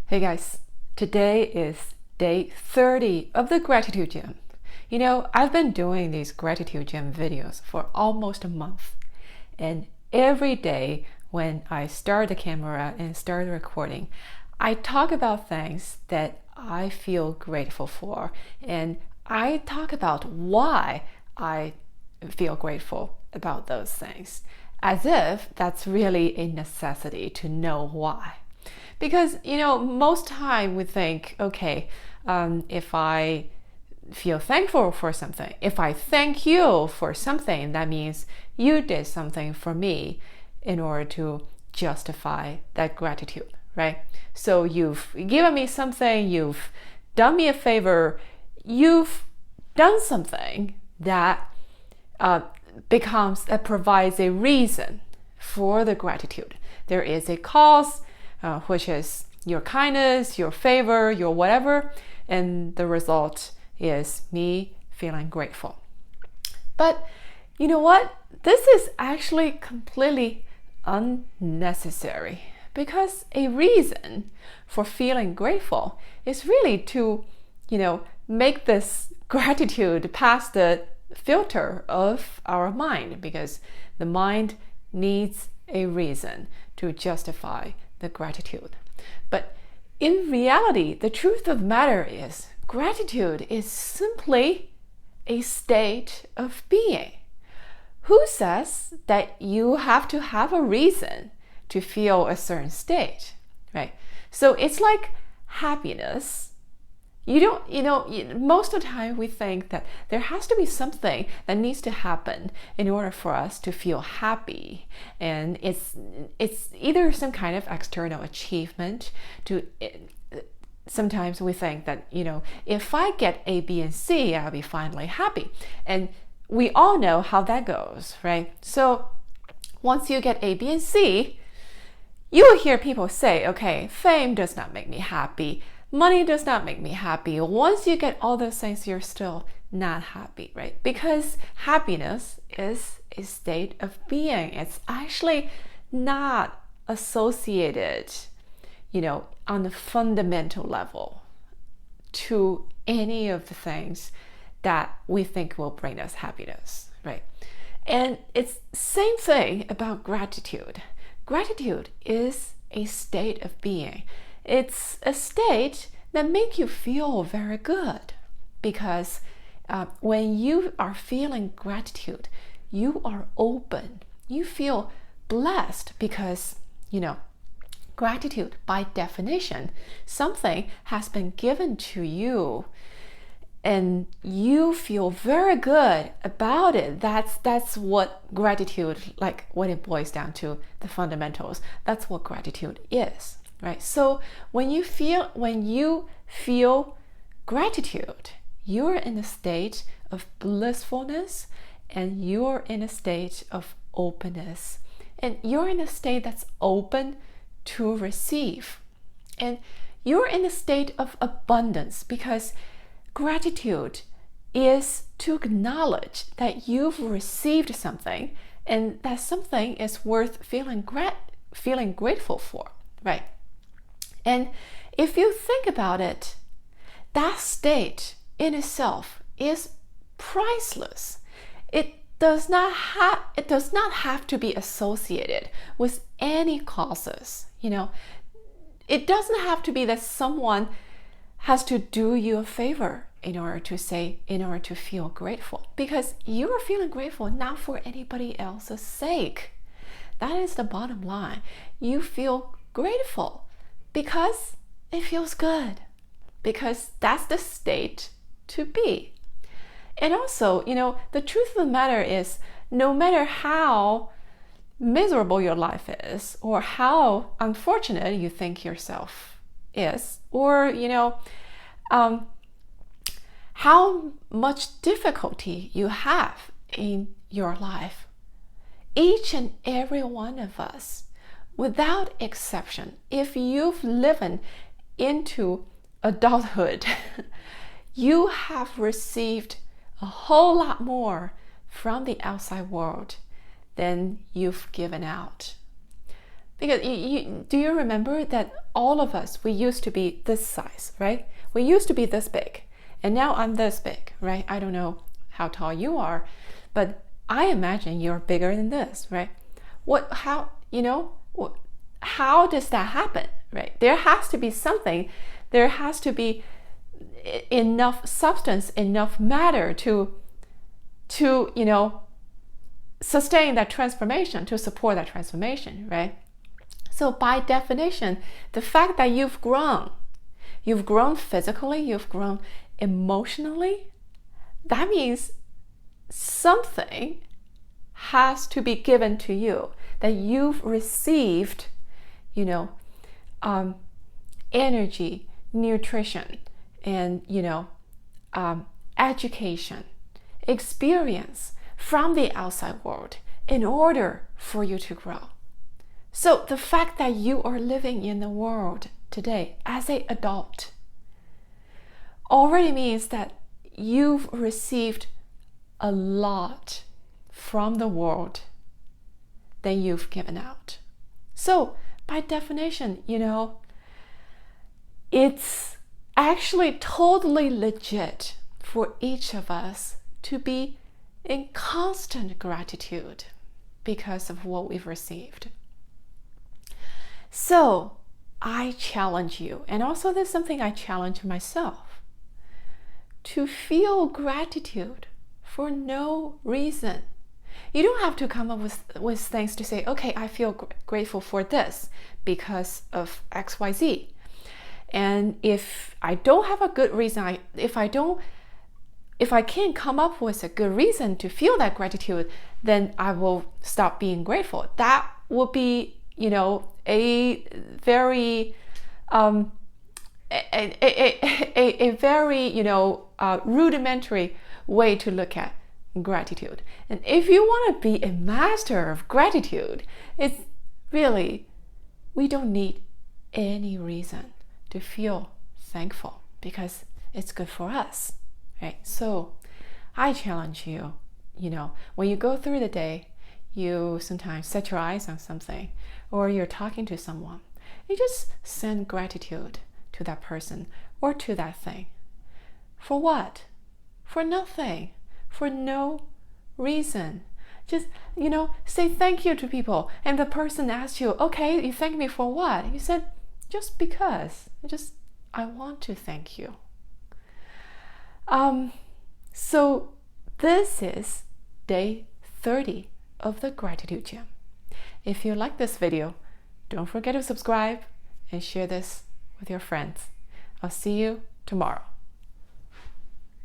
Hey guys, today is day 30 of the Gratitude Gym. I've been doing these Gratitude Gym videos for almost a month, and every day when I start the camera and start the recording, I talk about things that I feel grateful for, and I talk about why I feel grateful about those things, as if that's really a necessity to know why. Because, most time we think, okay, if I feel thankful for something, if I thank you for something, that means you did something for me in order to justify that gratitude, right? So you've given me something, you've done me a favor, you've done something that provides a reason for the gratitude. There is a cause, which is your kindness, your favor, your whatever, and the result is me feeling grateful. But you know what? This is actually completely unnecessary, because a reason for feeling grateful is really to, make this gratitude pass the filter of our mind, because the mind needs a reason to justify the gratitude. But in reality, the truth of the matter is, gratitude is simply a state of being. Who says that you have to have a reason to feel a certain state, right? So it's like happiness. Most of the time we think that there has to be something that needs to happen in order for us to feel happy. And it's either some kind of external achievement sometimes we think that, if I get A, B, and C, I'll be finally happy. And we all know how that goes, right? So once you get A, B, and C, you will hear people say, okay, fame does not make me happy. Money does not make me happy. Once you get all those things, you're still not happy, right? Because happiness is a state of being. It's actually not associated, on the fundamental level to any of the things that we think will bring us happiness, right? And it's same thing about gratitude. Gratitude is a state of being. It's a state that makes you feel very good, because when you are feeling gratitude, you are open. You feel blessed because, gratitude, by definition, something has been given to you and you feel very good about it. That's what gratitude, like when it boils down to the fundamentals, that's what gratitude is. Right? So when you feel gratitude, you're in a state of blissfulness, and you're in a state of openness, and you're in a state that's open to receive, and you're in a state of abundance, because gratitude is to acknowledge that you've received something, and that something is worth feeling grateful for, right? And if you think about it, that state in itself is priceless. It does not have to be associated with any causes. It doesn't have to be that someone has to do you a favor in order to feel grateful, because you are feeling grateful not for anybody else's sake. That is the bottom line. You feel grateful because it feels good, because that's the state to be. And also, the truth of the matter is, no matter how miserable your life is, or how unfortunate you think yourself is, or, how much difficulty you have in your life, each and every one of us, without exception, if you've lived into adulthood, you have received a whole lot more from the outside world than you've given out. Because do you remember that all of us, we used to be this size, right? We used to be this big, and now I'm this big, right? I don't know how tall you are, but I imagine you're bigger than this, right? How does that happen, right? There has to be something, there has to be enough substance, enough matter to sustain that transformation, to support that transformation, right? So by definition, the fact that you've grown physically, you've grown emotionally, that means something has to be given to you, that you've received, energy, nutrition, and, education, experience from the outside world in order for you to grow. So the fact that you are living in the world today as an adult already means that you've received a lot from the world that you've given out. So by definition, it's actually totally legit for each of us to be in constant gratitude because of what we've received. So I challenge you, and also there's something I challenge myself, to feel gratitude for no reason. You don't have to come up with things to say, okay, I feel grateful for this because of XYZ. And if I don't have a good reason, if I can't come up with a good reason to feel that gratitude, then I will stop being grateful. That would be, a very a very rudimentary way to look at gratitude. And if you want to be a master of gratitude, it's really, we don't need any reason to feel thankful because it's good for us, right? So I challenge you, when you go through the day, you sometimes set your eyes on something, or you're talking to someone, you just send gratitude to that person or to that thing. For what? For nothing. For no reason. Just, say thank you to people. And the person asks you, okay, you thank me for what? You said, just because. I want to thank you. So this is day 30 of the Gratitude Gym. If you like this video, don't forget to subscribe and share this with your friends. I'll see you tomorrow.